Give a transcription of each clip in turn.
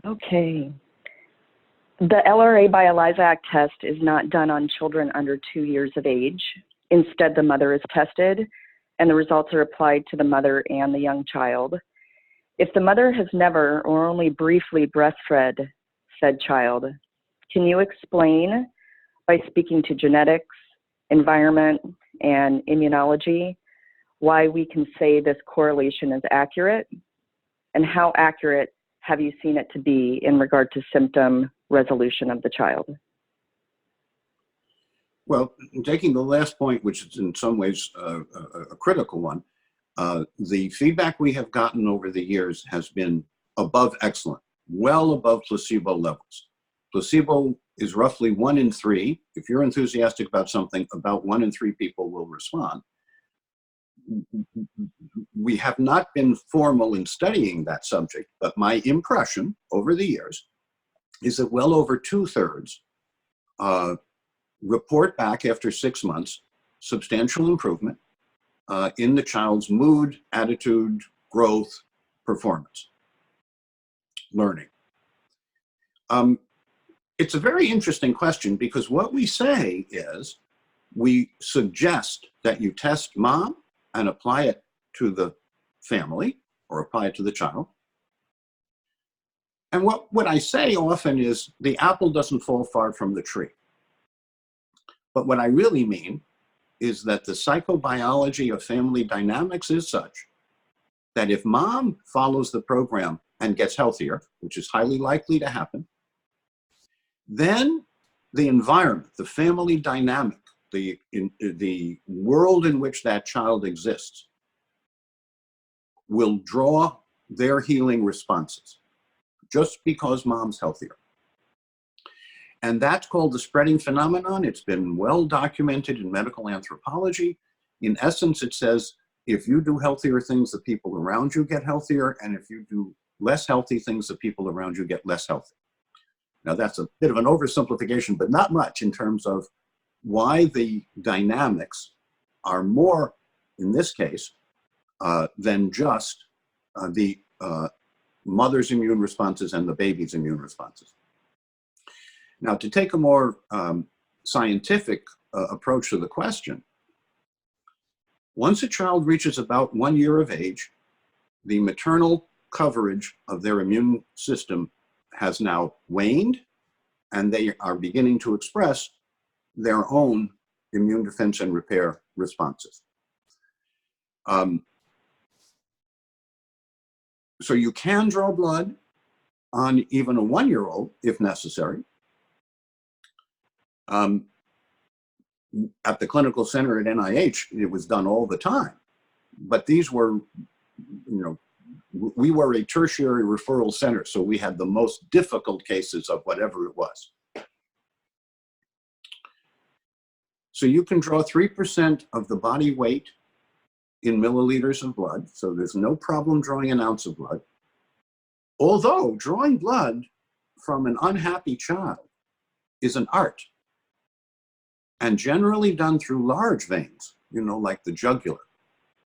Okay. The LRA by ELISA test is not done on children under 2 years of age. Instead, the mother is tested, and the results are applied to the mother and the young child. If the mother has never or only briefly breastfed said child, can you explain, by speaking to genetics, environment, and immunology, why we can say this correlation is accurate? And how accurate have you seen it to be in regard to symptom resolution of the child? Well, taking the last point, which is in some ways a critical one, the feedback we have gotten over the years has been above excellent, well above placebo levels. Placebo is roughly 1 in 3. If you're enthusiastic about something, about 1 in 3 people will respond. We have not been formal in studying that subject, but my impression over the years is that well over 2/3 report back after 6 months substantial improvement in the child's mood, attitude, growth, performance, learning. It's a very interesting question because what we say is we suggest that you test mom and apply it to the family or apply it to the child. And what I say often is the apple doesn't fall far from the tree. But what I really mean is that the psychobiology of family dynamics is such that if mom follows the program and gets healthier, which is highly likely to happen, then the environment, the family dynamic, the world in which that child exists will draw their healing responses just because mom's healthier. And that's called the spreading phenomenon. It's been well documented in medical anthropology. In essence, it says if you do healthier things, the people around you get healthier, and if you do less healthy things, the people around you get less healthy. Now, that's a bit of an oversimplification, but not much in terms of why the dynamics are more, in this case, than just the mother's immune responses and the baby's immune responses. Now, to take a more scientific approach to the question, once a child reaches about 1 year of age, the maternal coverage of their immune system has now waned, and they are beginning to express their own immune defense and repair responses. So you can draw blood on even a 1-year-old if necessary. At the clinical center at NIH, it was done all the time. But these were, we were a tertiary referral center, so we had the most difficult cases of whatever it was. So you can draw 3% of the body weight in milliliters of blood, so there's no problem drawing an ounce of blood. Although drawing blood from an unhappy child is an art, and generally done through large veins, like the jugular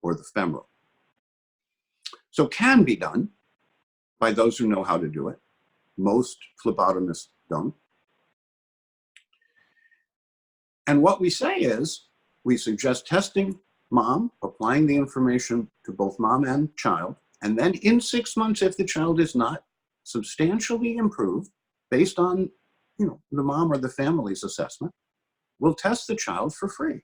or the femoral. So can be done by those who know how to do it. Most phlebotomists don't. And what we say is, we suggest testing mom, applying the information to both mom and child, and then in 6 months, if the child is not substantially improved, based on the mom or the family's assessment, we'll test the child for free.